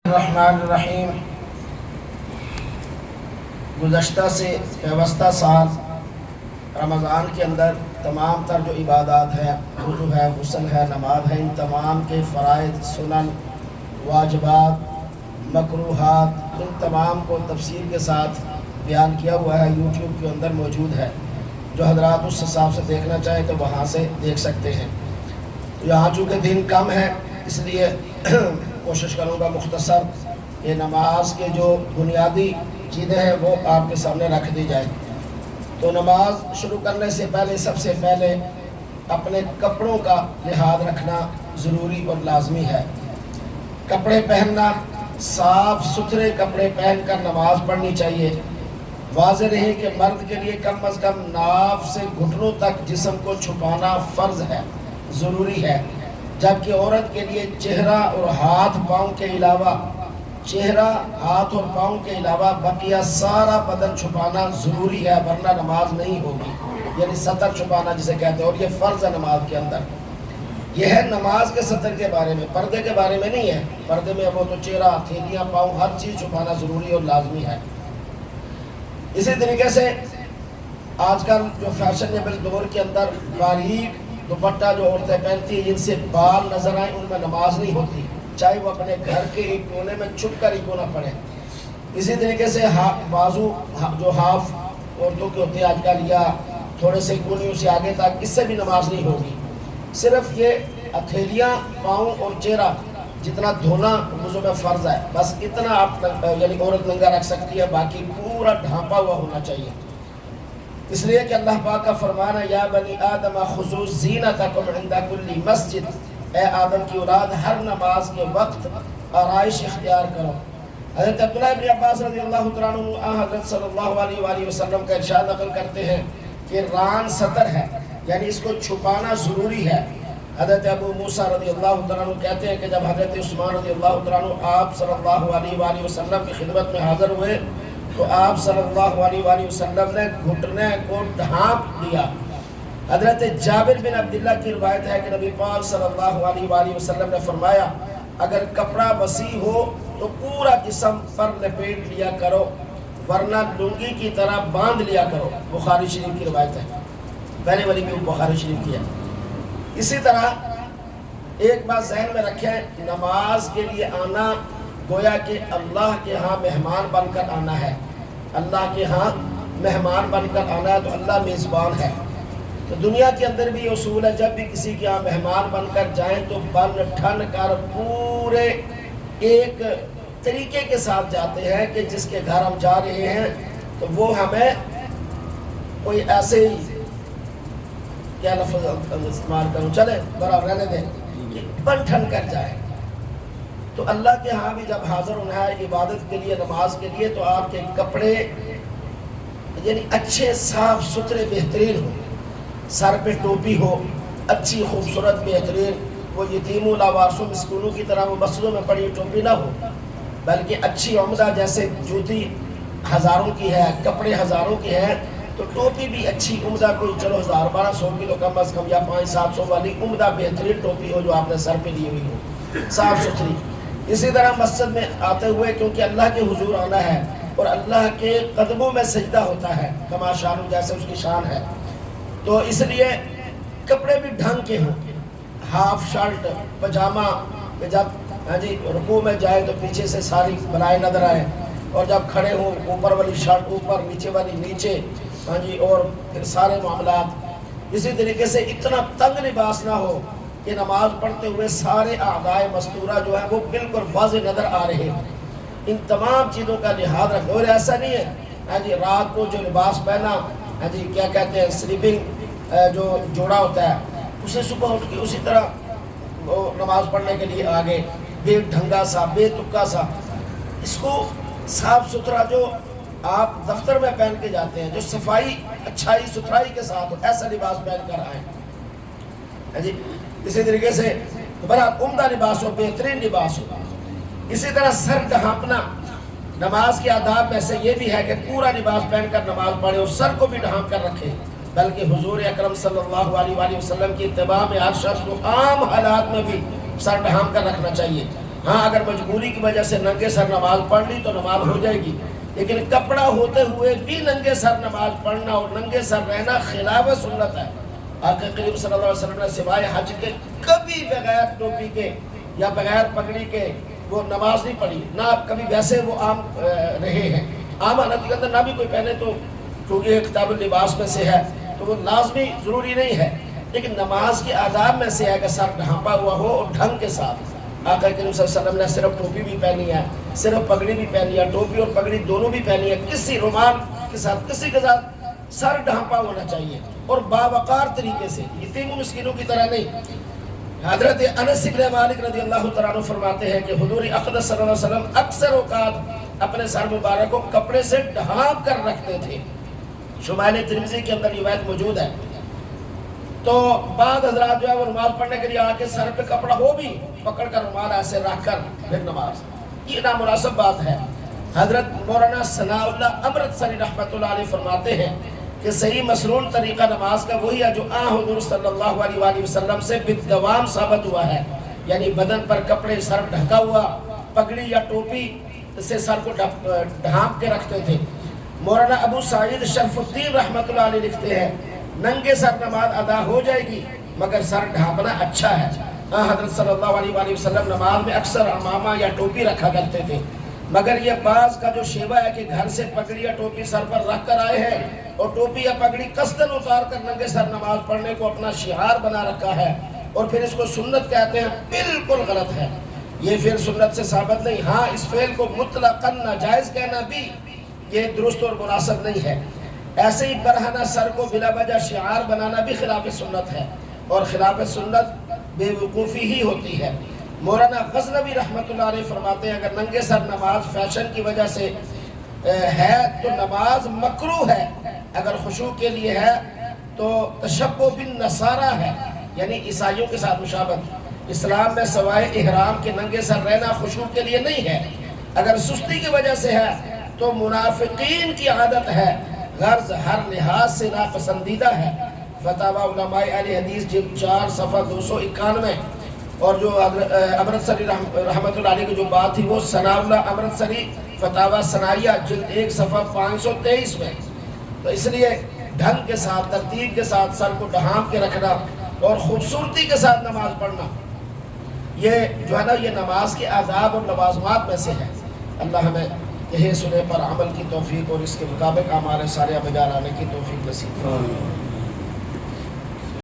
الرحمن الرحیم۔ گزشتہ سے پیوستہ سال رمضان کے اندر تمام تر جو عبادات ہیں، وضو ہے، غسل ہے، نماز ہے، ان تمام کے فرائض، سنن، واجبات، مکروہات، ان تمام کو تفصیل کے ساتھ بیان کیا ہوا ہے، یوٹیوب کے اندر موجود ہے۔ جو حضرات اس حساب سے دیکھنا چاہیں تو وہاں سے دیکھ سکتے ہیں۔ تو یہاں چونکہ دن کم ہے اس لیے کوشش کروں گا مختصر کہ نماز کے جو بنیادی چیزیں ہیں وہ آپ کے سامنے رکھ دی جائیں۔ تو نماز شروع کرنے سے پہلے سب سے پہلے اپنے کپڑوں کا لحاظ رکھنا ضروری اور لازمی ہے۔ کپڑے پہننا، صاف ستھرے کپڑے پہن کر نماز پڑھنی چاہیے۔ واضح رہے کہ مرد کے لیے کم از کم ناف سے گھٹنوں تک جسم کو چھپانا فرض ہے، ضروری ہے، جبکہ عورت کے لیے چہرہ اور ہاتھ پاؤں کے علاوہ بقیہ سارا بدن چھپانا ضروری ہے، ورنہ نماز نہیں ہوگی۔ یعنی سطر چھپانا جسے کہتے ہیں، اور یہ فرض ہے نماز کے اندر۔ یہ ہے نماز کے سطر کے بارے میں، پردے کے بارے میں نہیں ہے۔ پردے میں وہ تو چہرہ، ہتھیلیاں، پاؤں، ہر چیز چھپانا ضروری اور لازمی ہے۔ اسی طریقے سے آج کل جو فیشنیبل دور کے اندر باریک دوپٹہ جو عورتیں پہنتی ہیں، جن سے بال نظر آئیں، ان میں نماز نہیں ہوتی، چاہے وہ اپنے گھر کے ایک کونے میں چھپ کر ہی کیوں نہ پڑھے۔ اسی طریقے سے بازو جو ہاف عورتوں کے ہوتے ہیں آج کل، یا تھوڑے سے کونیوں سے آگے تک، اس سے بھی نماز نہیں ہوگی۔ صرف یہ ہتھیلیاں، پاؤں اور چہرہ جتنا دھونا وضو میں فرض ہے، بس اتنا آپ یعنی عورت ننگا رکھ سکتی ہے، باقی پورا ڈھانپا ہوا ہونا چاہیے۔ اس لیے کہ اللہ پاک کا فرمان ہے، یا بنی آدم خذوا زینتکم عند کل مسجد، اے آدم کی اولاد ہر نماز کے وقت آرائش اختیار کرو۔ حضرت عبداللہ ابن عباس رضی اللہ تعالیٰ عنہ حضرت صلی اللہ علیہ وآلہ وسلم کا ارشاد نقل کرتے ہیں کہ ران سطر ہے، یعنی اس کو چھپانا ضروری ہے۔ حضرت ابو موسیٰ رضی اللہ تعالیٰ عنہ کہتے ہیں کہ جب حضرت عثمان رضی اللہ تعالیٰ عنہ آپ صلی اللہ علیہ وآلہ وسلم کی خدمت میں حاضر ہوئے تو آپ صلی اللہ علیہ وآلہ وسلم نے گھٹنے کو ڈھانپ دیا۔ حضرت جابر بن عبداللہ کی روایت ہے کہ نبی پاک صلی اللہ علیہ وآلہ وسلم نے فرمایا، اگر کپڑا وسیع ہو تو پورا جسم پر لپیٹ لیا کرو، ورنہ لنگی کی طرح باندھ لیا کرو۔ بخاری شریف کی روایت ہے، پہلے والی بھی بخاری شریف کی ہے۔ اسی طرح ایک بات ذہن میں رکھیں، نماز کے لیے آنا گویا کہ اللہ کے ہاں مہمان بن کر آنا ہے۔ اللہ کے ہاں مہمان بن کر آنا ہے تو اللہ میزبان ہے۔ تو دنیا کے اندر بھی یہ اصول ہے، جب بھی کسی کے ہاں مہمان بن کر جائیں تو بن ٹھن کر پورے ایک طریقے کے ساتھ جاتے ہیں کہ جس کے گھر ہم جا رہے ہیں تو وہ ہمیں کوئی ایسے ہی، کیا لفظ استعمال کروں، چلے برا رہنے دیں، کہ بن ٹھن کر جائیں۔ تو اللہ کے ہاں بھی جب حاضر ہونا ہے عبادت کے لیے، نماز کے لیے، تو آپ کے کپڑے یعنی اچھے، صاف ستھرے، بہترین ہو، سر پہ ٹوپی ہو اچھی، خوبصورت، بہترین، وہ یتیموں، لاوارثوں، مسکینوں کی طرح وہ مسجدوں میں پڑی ٹوپی نہ ہو، بلکہ اچھی، عمدہ، جیسے جوتی ہزاروں کی ہے، کپڑے ہزاروں کے ہیں، تو ٹوپی بھی اچھی، عمدہ، کوئی چلو 1000-1200 کی تو کم از کم، یا 500-700 والی عمدہ بہترین ٹوپی ہو جو آپ نے سر پہ لی ہوئی ہو، صاف ستھری۔ اسی طرح مسجد میں آتے ہوئے، کیونکہ اللہ کے حضور آنا ہے اور اللہ کے قدموں میں سجدہ ہوتا ہے، کما شان، جیسے اس کی شان ہے، تو اس لیے کپڑے بھی ڈھنگ کے ہوں، ہاف شرٹ، پجامہ، کہ جب رکوع میں جائے تو پیچھے سے ساری بلائیں نظر آئے، اور جب کھڑے ہوں اوپر والی شرٹ اوپر، نیچے والی نیچے، اور پھر سارے معاملات۔ اسی طریقے سے اتنا تنگ لباس نہ ہو کہ نماز پڑھتے ہوئے سارے اعضاء مستورہ جو ہے وہ بالکل واضح نظر آ رہے ہیں۔ ان تمام چیزوں کا لحاظ رکھیں، اور ایسا نہیں ہے رات کو جو لباس پہنا، کیا کہتے ہیں، سلیپنگ جو جوڑا ہوتا ہے، اسے صبح اٹھ کے اسی طرح نماز پڑھنے کے لیے آگے، بے ڈھنگا سا، بے تکا سا۔ اس کو صاف ستھرا جو آپ دفتر میں پہن کے جاتے ہیں، جو صفائی، اچھائی، ستھرائی کے ساتھ ہو، ایسا لباس پہن کر آئیں۔ اسی طریقے سے بڑا عمدہ لباس ہو، بہترین لباس ہو۔ اسی طرح سر ڈھانپنا نماز کے آداب میں سے یہ بھی ہے کہ پورا لباس پہن کر نماز پڑھے اور سر کو بھی ڈھانپ کر رکھے، بلکہ حضور اکرم صلی اللہ علیہ وآلہ وسلم کی اتباع میں ہر شخص کو عام حالات میں بھی سر ڈھانپ کر رکھنا چاہیے۔ ہاں اگر مجبوری کی وجہ سے ننگے سر نماز پڑھ لی تو نماز ہو جائے گی، لیکن کپڑا ہوتے ہوئے بھی ننگے سر نماز پڑھنا اور ننگے سر رہنا خلاف سنت ہے۔ آقا کریم صلی اللہ علیہ وسلم نے سوائے حج کے کبھی بغیر ٹوپی کے یا بغیر پگڑی کے وہ نماز نہیں پڑھی، نہ کبھی ویسے وہ عام رہے ہیں۔ عام حالت کے اندر نہ بھی کوئی پہنے تو کیونکہ یہ کتاب اللباس میں سے ہے تو وہ لازمی ضروری نہیں ہے، لیکن نماز کے آداب میں سے ہے کہ سر ڈھانپا ہوا ہو اور ڈھنگ کے ساتھ۔ آقا کریم صلی اللہ علیہ وسلم نے صرف ٹوپی بھی پہنی ہے، صرف پگڑی بھی پہنی ہے، ٹوپی اور پگڑی دونوں بھی پہنی ہے، کسی رومال کے ساتھ کسی کے ساتھ سر ڈھانپا ہونا چاہیے اور باوقار طریقے سے، یتیموں مسکینوں کی طرح نہیں۔ حضرت انس بن مالک رضی اللہ تعالیٰ عنہ فرماتے ہیں کہ حضور اقدس صلی اللہ علیہ وسلم اکثر اوقات اپنے سر مبارک کو کپڑے سے ڈھانپ کر رکھتے تھے۔ شمال ترمذی کے اندر روایت موجود ہے۔ تو بعض حضرات جو ہے وہ نماز پڑھنے کے لیے آ کے سر پہ کپڑا ہو بھی پکڑ کر رومال ایسے رکھ کر پھر نماز، یہ نامناسب بات ہے۔ حضرت مولانا ثناء اللہ امرتسری رحمۃ اللہ علیہ فرماتے ہیں کہ صحیح مسنون طریقہ نماز کا وہی ہے جو حضور صلی اللہ علیہ وآلہ وسلم سے بالدوام ثابت ہوا ہے، یعنی بدن پر کپڑے، سر ڈھکا ہوا، پگڑی یا ٹوپی سے سر کو ڈھانپ کے رکھتے تھے۔ مولانا ابو سعید شرف الدین رحمۃ اللہ علیہ لکھتے ہیں ننگے سر نماز ادا ہو جائے گی مگر سر ڈھانپنا اچھا ہے۔ حضرت صلی اللہ علیہ وآلہ وسلم نماز میں اکثر عمامہ یا ٹوپی رکھا کرتے تھے، مگر یہ بعض کا جو شیوہ ہے کہ گھر سے پگڑی یا ٹوپی سر پر رکھ کر آئے ہیں اور ٹوپی یا پگڑی قصداً اتار کر ننگے سر نماز پڑھنے کو اپنا شعار بنا رکھا ہے اور پھر اس کو سنت کہتے ہیں، بالکل غلط ہے۔ یہ فعل سنت سے ثابت نہیں۔ ہاں اس فعل کو مطلقاً ناجائز کہنا بھی یہ درست اور مناسب نہیں ہے۔ ایسے ہی برہنہ سر کو بلا وجہ شعار بنانا بھی خلاف سنت ہے اور خلاف سنت بے وقوفی ہی ہوتی ہے۔ مولانا غزنوی رحمۃ اللہ علیہ فرماتے ہیں اگر ننگے سر نماز فیشن کی وجہ سے ہے تو نماز مکروہ ہے، اگر خشوع کے لیے ہے تو تشبہ بالنصارہ ہے، یعنی عیسائیوں کے ساتھ مشابہت۔ اسلام میں سوائے احرام کے ننگے سر رہنا خشوع کے لیے نہیں ہے، اگر سستی کی وجہ سے ہے تو منافقین کی عادت ہے، غرض ہر لحاظ سے ناپسندیدہ ہے۔ فتاوی علماء اہل حدیث جلد 4 صفحہ 291 اور جو امرتسری رحمۃ اللہ علیہ کی جو بات تھی وہ ثناء اللہ امرتسری فتاوی ثنائیہ جلد 1 صفحہ 523 میں۔ تو اس لیے ڈھنگ کے ساتھ، ترتیب کے ساتھ سر کو ڈھانپ کے رکھنا اور خوبصورتی کے ساتھ نماز پڑھنا، یہ جو ہے نا یہ نماز کے آداب اور لوازمات میں سے ہے۔ اللہ ہمیں کہے سنے پر عمل کی توفیق اور اس کے مطابق ہمارے سارے بجا لانے کی توفیق نصیب فرمائے۔